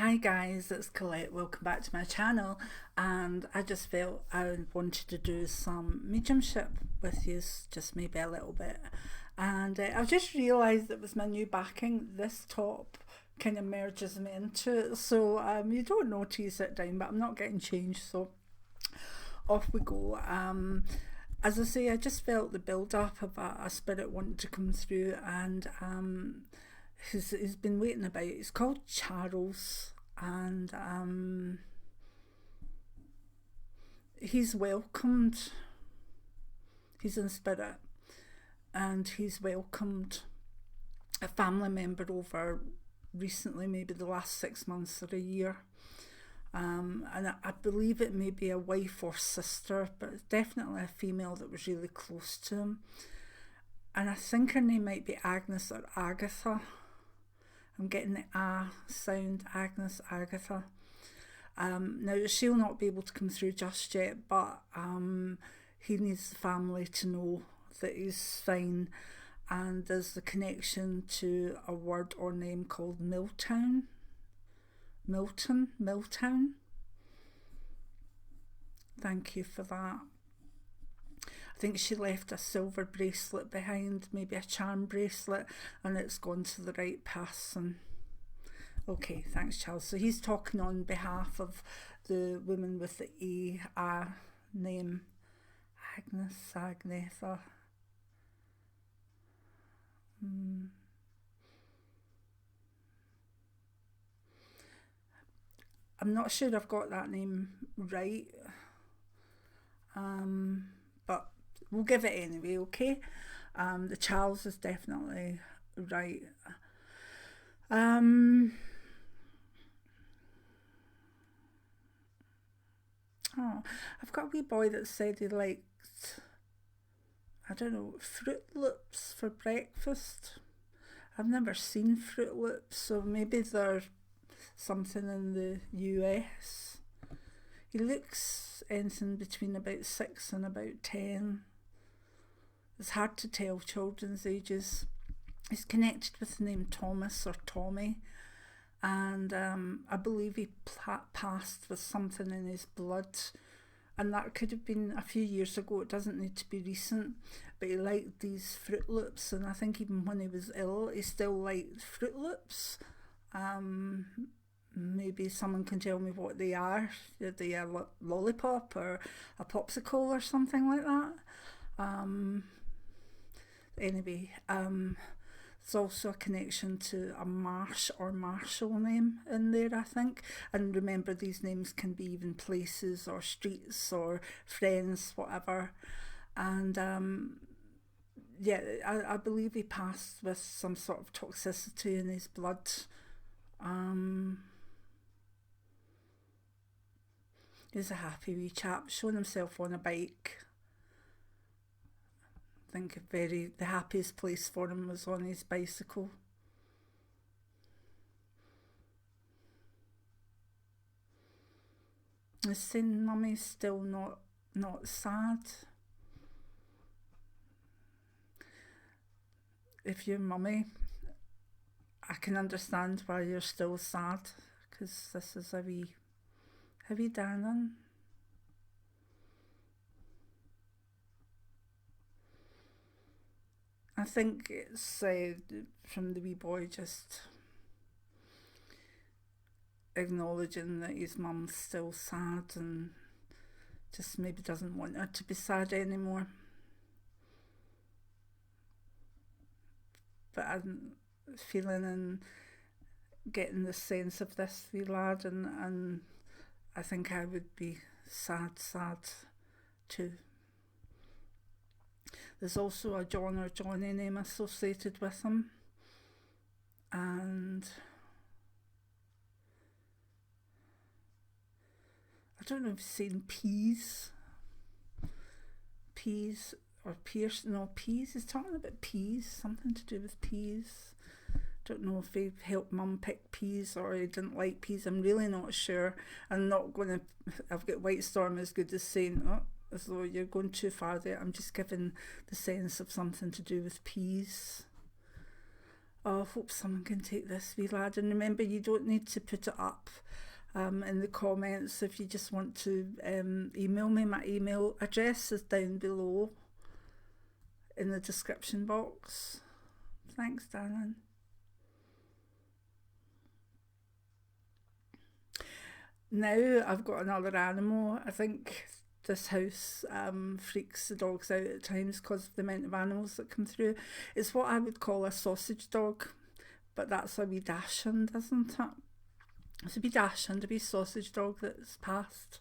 Hi guys, it's Colette. Welcome back to my channel, and I just felt I wanted to do some mediumship with you, just maybe a little bit. And I've just realised it was my new backing. This top kind of merges me into it, so you don't know till you sit down, but I'm not getting changed, so off we go. As I say, I just felt the build up of a spirit wanting to come through, and he's been waiting about. It's called Charles, and he's welcomed. He's in spirit, and he's welcomed a family member over recently, maybe the last 6 months or a year. And I believe it may be a wife or sister, but it's definitely a female that was really close to him. And I think her name might be Agnes or Agatha. I'm getting the A sound, Agnes, Agatha. Now, she'll not be able to come through just yet, but he needs the family to know that he's fine. And there's the connection to a word or name called Milltown. Milltown. Thank you for that. I think she left a silver bracelet behind, maybe a charm bracelet, and it's gone to the right person. Okay, thanks, Charles. So he's talking on behalf of the woman with the A name, Agnes, Agnetha. I'm not sure I've got that name right, but we'll give it anyway, okay? The Charles is definitely right. Oh, I've got a wee boy that said he liked, I don't know, Fruit Loops for breakfast. I've never seen Fruit Loops, so maybe they're something in the US. He looks anything between about 6 and about 10. It's hard to tell children's ages. He's connected with the name Thomas or Tommy, and I believe he passed with something in his blood, and that could have been a few years ago. It doesn't need to be recent, but he liked these Fruit Loops, and I think even when he was ill he still liked Fruit Loops. Maybe someone can tell me what they are. Are they a lollipop or a popsicle or something like that? Anyway, there's also a connection to a Marsh or Marshall name in there, I think. And remember, these names can be even places or streets or friends, whatever. And yeah, I believe he passed with some sort of toxicity in his blood. He's a happy wee chap, showing himself on a bike. I think the happiest place for him was on his bicycle. He's saying Mummy's still not sad. If you're Mummy, I can understand why you're still sad, because this is a wee darling. I think it's from the wee boy just acknowledging that his mum's still sad and just maybe doesn't want her to be sad anymore. But I'm feeling and getting the sense of this wee lad, and I think I would be sad too. There's also a John or Johnny name associated with him, and I don't know if you've seen Peas or Pierce. No, Peas. He's talking about peas, something to do with peas. Don't know if he helped Mum pick peas or he didn't like peas. I'm really not sure. I'm not going to. I've got White Storm as good as saying, oh, as though you're going too far there. I'm just giving the sense of something to do with peas. Oh, I hope someone can take this wee lad. And remember, you don't need to put it up in the comments if you just want to email me. My email address is down below in the description box. Thanks, darling. Now I've got another animal. I think this house freaks the dogs out at times because of the amount of animals that come through. It's what I would call a sausage dog, but that's a wee dachshund, isn't it? It's a wee dachshund, a wee sausage dog that's passed,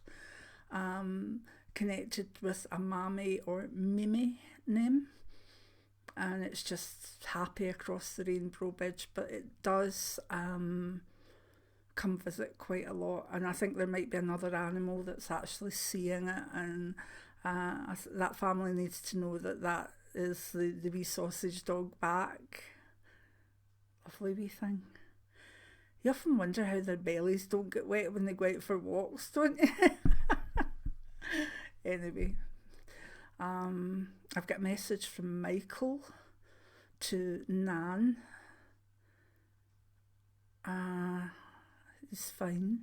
connected with a Mammy or Mimi name, and it's just happy across the Rainbow Bridge, but it does come visit quite a lot, and I think there might be another animal that's actually seeing it, and that family needs to know that that is the wee sausage dog back. Lovely wee thing. You often wonder how their bellies don't get wet when they go out for walks, don't you? Anyway, I've got a message from Michael to Nan. He's fine.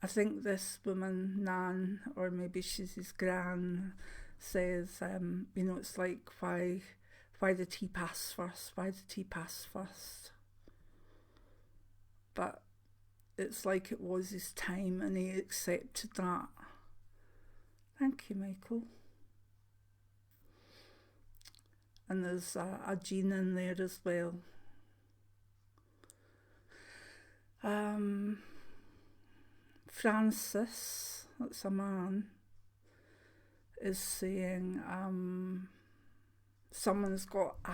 I think this woman, Nan, or maybe she's his gran, says, it's like, why did he pass first? Why did he pass first? But it's like it was his time and he accepted that. Thank you, Michael. And there's a Jean in there as well. Francis, that's a man, is saying someone's got a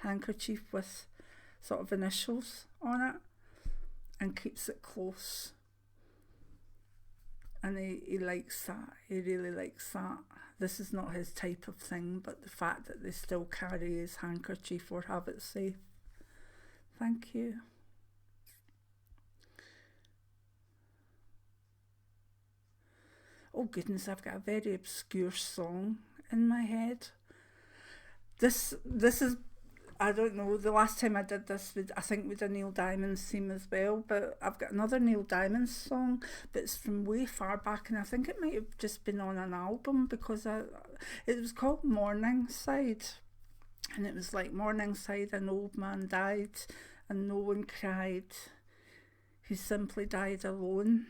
handkerchief with sort of initials on it and keeps it close. And he likes that. He really likes that. This is not his type of thing, but the fact that they still carry his handkerchief or have it safe. Thank you. Oh goodness, I've got a very obscure song in my head. This is, I don't know, the last time I did this, I think we did Neil Diamond's theme as well, but I've got another Neil Diamond song, but it's from way far back, and I think it might have just been on an album, because it was called Morningside, and it was like, Morningside, an old man died, and no one cried. He simply died alone.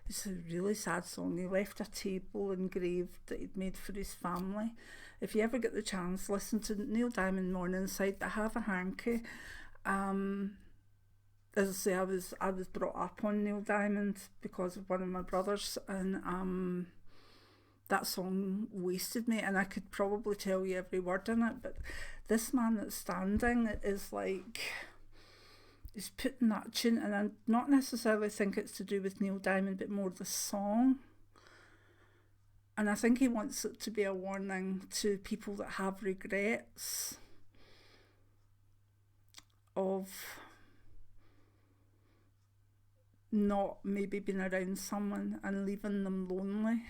It's a really sad song. He left a table engraved that he'd made for his family. If you ever get the chance, listen to Neil Diamond Morningside, but have a hanky. As I say, I was brought up on Neil Diamond because of one of my brothers, and that song wasted me, and I could probably tell you every word in it, but this man that's standing is like, he's putting that tune, and I not necessarily think it's to do with Neil Diamond, but more the song. And I think he wants it to be a warning to people that have regrets of not maybe being around someone and leaving them lonely.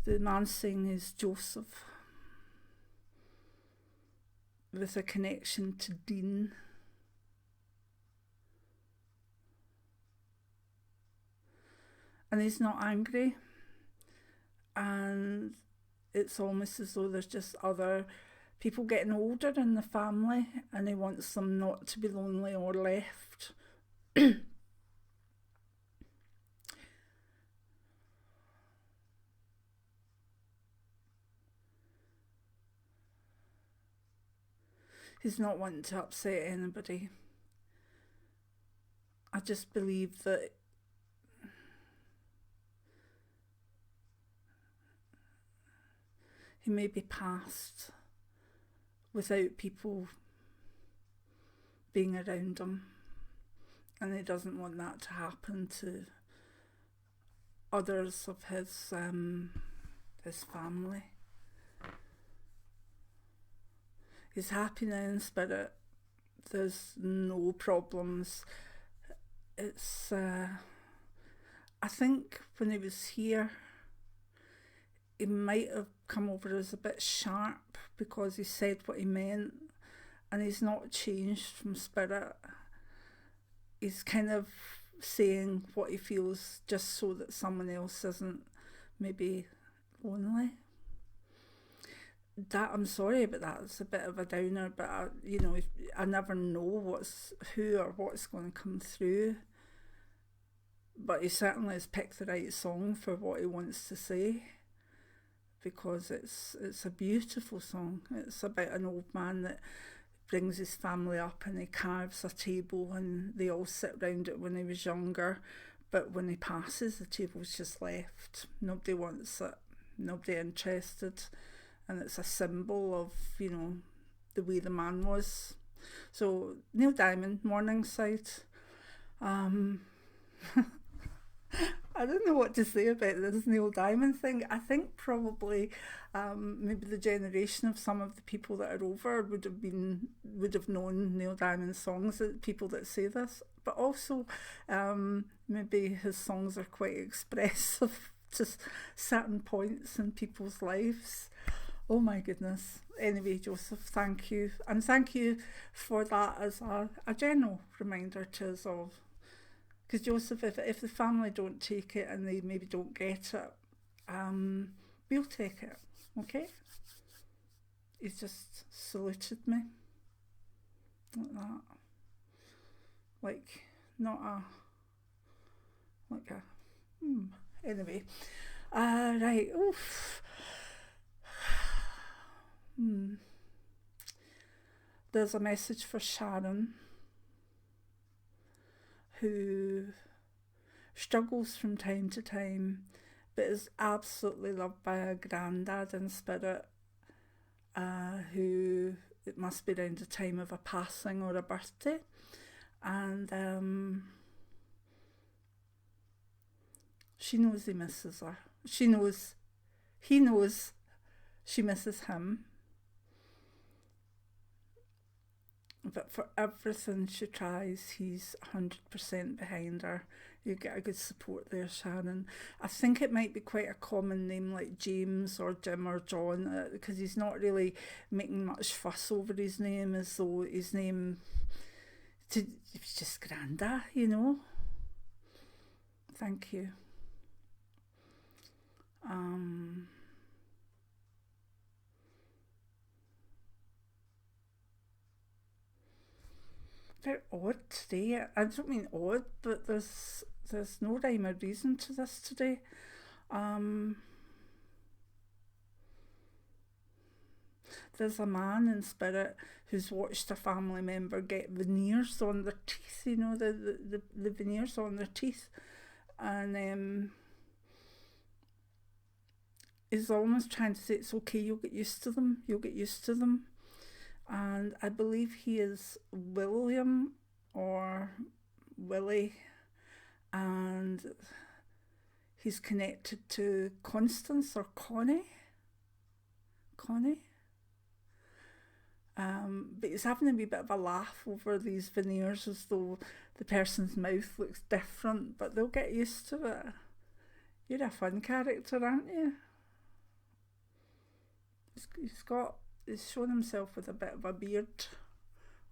The man saying is Joseph, with a connection to Dean. And he's not angry, and it's almost as though there's just other people getting older in the family, and he wants them not to be lonely or left. He's not wanting to upset anybody. I just believe that he may be passed without people being around him, and he doesn't want that to happen to others of his family. He's happy now in spirit. There's no problems. It's I think when he was here, he might have come over as a bit sharp because he said what he meant, and he's not changed from spirit. He's kind of saying what he feels just so that someone else isn't maybe lonely. That, I'm sorry, but that's a bit of a downer, but I never know who or what's going to come through. But he certainly has picked the right song for what he wants to say, because it's a beautiful song. It's about an old man that brings his family up and he carves a table and they all sit round it when he was younger, but when he passes, the table's just left. Nobody wants it, nobody interested, and it's a symbol of, the way the man was. So Neil Diamond, Morningside. I don't know what to say about this Neil Diamond thing. I think probably maybe the generation of some of the people that are over would have known Neil Diamond's songs, the people that say this, but also maybe his songs are quite expressive to certain points in people's lives. Oh my goodness. Anyway, Joseph, thank you. And thank you for that as a general reminder to us all. Because Joseph, if the family don't take it and they maybe don't get it, we'll take it, okay? He's just saluted me. Like that. Anyway. Right, oof. There's a message for Shannon, who struggles from time to time, but is absolutely loved by a granddad in spirit, who, it must be around the time of a passing or a birthday, and she knows he misses her. He knows she misses him. But for everything she tries, he's 100% behind her. You get a good support there, Shannon. I think it might be quite a common name like James or Jim or John, because he's not really making much fuss over his name, as though his name, it was just Granda, Thank you. Very odd today. I don't mean odd, but there's no rhyme or reason to this today. There's a man in spirit who's watched a family member get veneers on their teeth, the veneers on their teeth, and is almost trying to say it's okay, you'll get used to them. And I believe he is William or Willie, and he's connected to Constance or Connie. But he's having a wee bit of a laugh over these veneers, as though the person's mouth looks different, but they'll get used to it. You're a fun character, aren't you? He's shown himself with a bit of a beard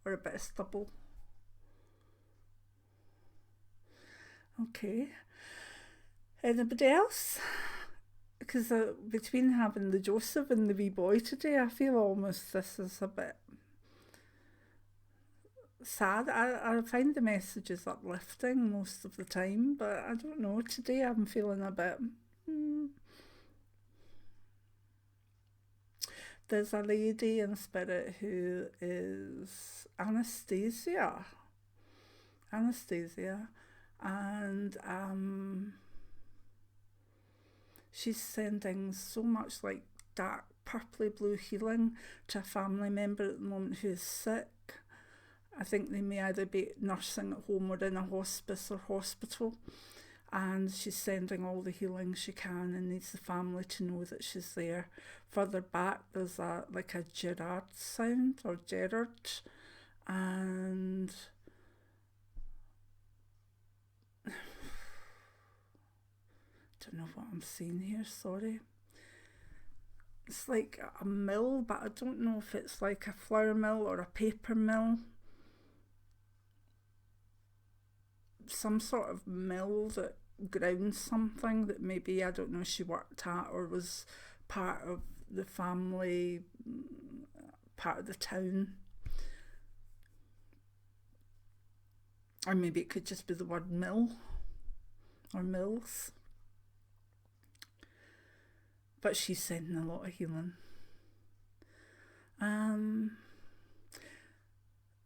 or a bit of stubble. Okay. Anybody else? Because between having the Joseph and the wee boy today, I feel almost this is a bit sad. I find the messages uplifting most of the time, but I don't know, today I'm feeling a bit... There's a lady in spirit who is Anastasia, and she's sending so much like dark purpley blue healing to a family member at the moment who is sick. I think they may either be nursing at home or in a hospice or hospital, and she's sending all the healing she can and needs the family to know that she's there. Further back, there's a Gerard sound, or Gerard, and I don't know what I'm seeing here, sorry. It's like a mill, but I don't know if it's like a flour mill or a paper mill. Some sort of mill that grounds something that maybe, I don't know, she worked at or was part of the family, part of the town. Or maybe it could just be the word mill or mills. But she's sending a lot of healing.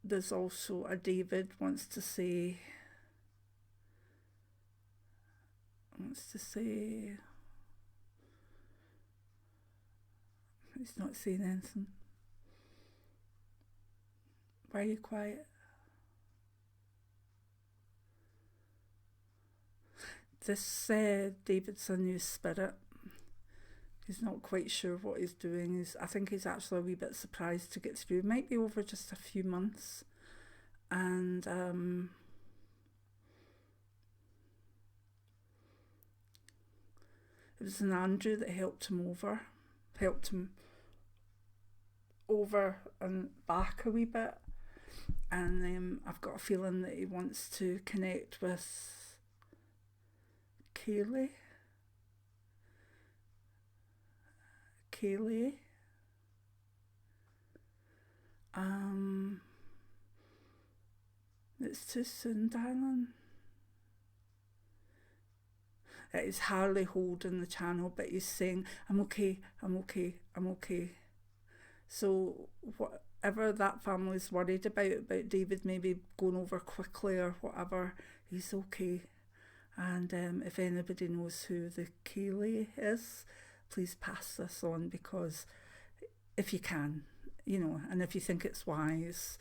There's also a David wants to say he's not saying anything. Why are you quiet? This David's a new spirit. He's not quite sure what he's doing. I think he's actually a wee bit surprised to get through. It might be over just a few months. And it was an Andrew that helped him over and back a wee bit. And I've got a feeling that he wants to connect with Kaylee. It's too soon, darling. He's hardly holding the channel, but he's saying, I'm okay. So whatever that family's worried about David maybe going over quickly or whatever, he's okay. And if anybody knows who the Kaylee is, please pass this on, because if you can, and if you think it's wise.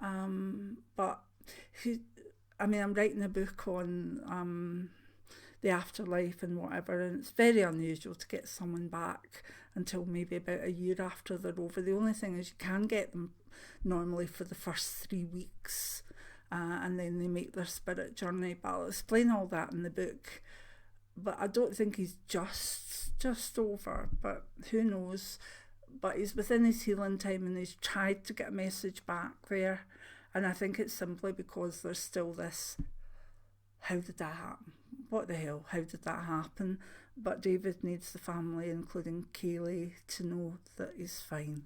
But I'm writing a book on the afterlife and whatever, and it's very unusual to get someone back until maybe about a year after they're over. The only thing is you can get them normally for the first 3 weeks, and then they make their spirit journey, but I'll explain all that in the book. But I don't think he's just over, but who knows. But he's within his healing time, and he's tried to get a message back there, and I think it's simply because there's still this, how did that happen? What the hell? How did that happen? But David needs the family, including Kaylee, to know that he's fine.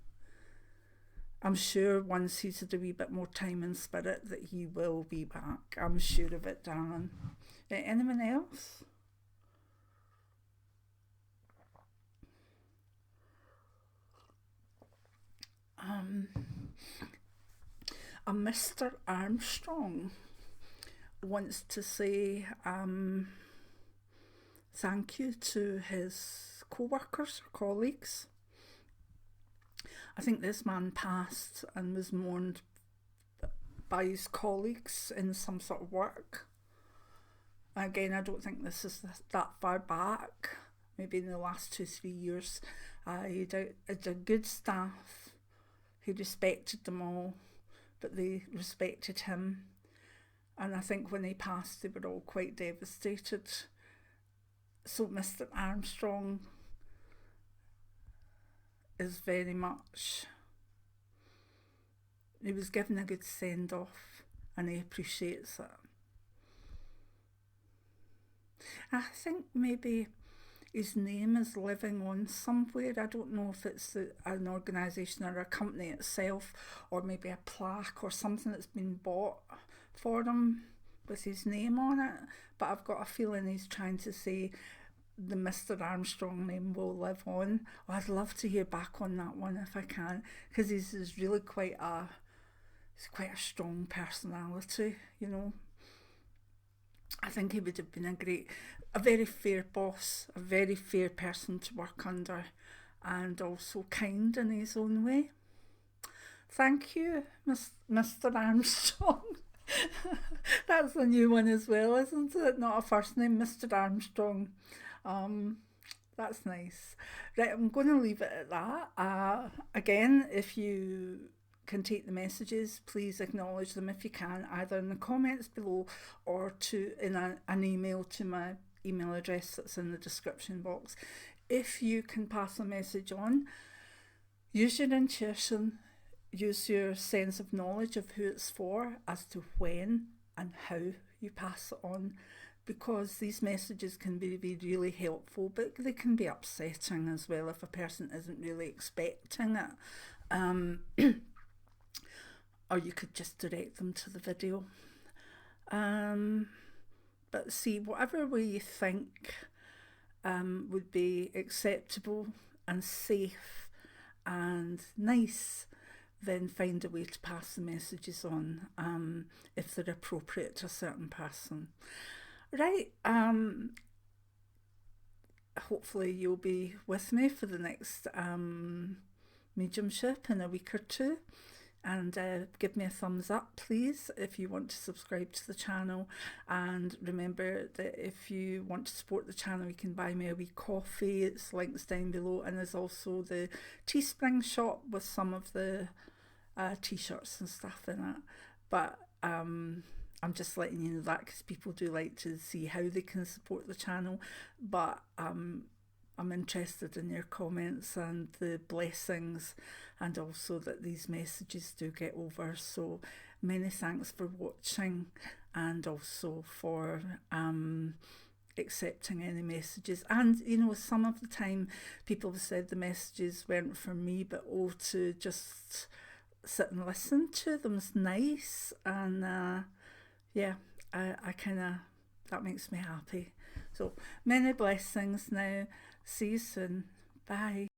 I'm sure once he's had a wee bit more time in spirit that he will be back. I'm sure of it, darling. Anyone else? A Mr. Armstrong wants to say thank you to his co-workers or colleagues. I think this man passed and was mourned by his colleagues in some sort of work. Again, I don't think this is that far back, maybe in the last 2-3 years. He had a good staff. He respected them all, but they respected him. And I think when he passed, they were all quite devastated. So Mr. Armstrong is very much, he was given a good send-off and he appreciates it. I think maybe his name is living on somewhere. I don't know if it's an organisation or a company itself, or maybe a plaque or something that's been bought for him with his name on it. But I've got a feeling he's trying to say the Mr. Armstrong name will live on. Oh, I'd love to hear back on that one if I can, because he's really quite a strong personality, I think he would have been a very fair boss, a very fair person to work under, and also kind in his own way. Thank you, Mr. Armstrong. That's a new one as well, isn't it? Not a first name, Mr. Armstrong. That's nice. Right, I'm going to leave it at that. Again, if you can take the messages, please acknowledge them if you can, either in the comments below or in an email to my email address that's in the description box. if you can pass a message on, use your intuition, use your sense of knowledge of who it's for as to when and how you pass it on, because these messages can be really helpful, but they can be upsetting as well if a person isn't really expecting it. Or you could just direct them to the video. But see, whatever way you think would be acceptable and safe and nice, then find a way to pass the messages on if they're appropriate to a certain person. Right, hopefully you'll be with me for the next mediumship in a week or two. And give me a thumbs up, please, if you want to subscribe to the channel. And remember that if you want to support the channel, you can buy me a wee coffee. It's links down below. And there's also the Teespring shop with some of the t-shirts and stuff in it. But I'm just letting you know that because people do like to see how they can support the channel. But I'm interested in your comments and the blessings, and also that these messages do get over. So many thanks for watching, and also for accepting any messages. And you know, some of the time people have said the messages weren't for me, but to just sit and listen to them's nice. And yeah, I kind of, that makes me happy. So many blessings now. See you soon. Bye.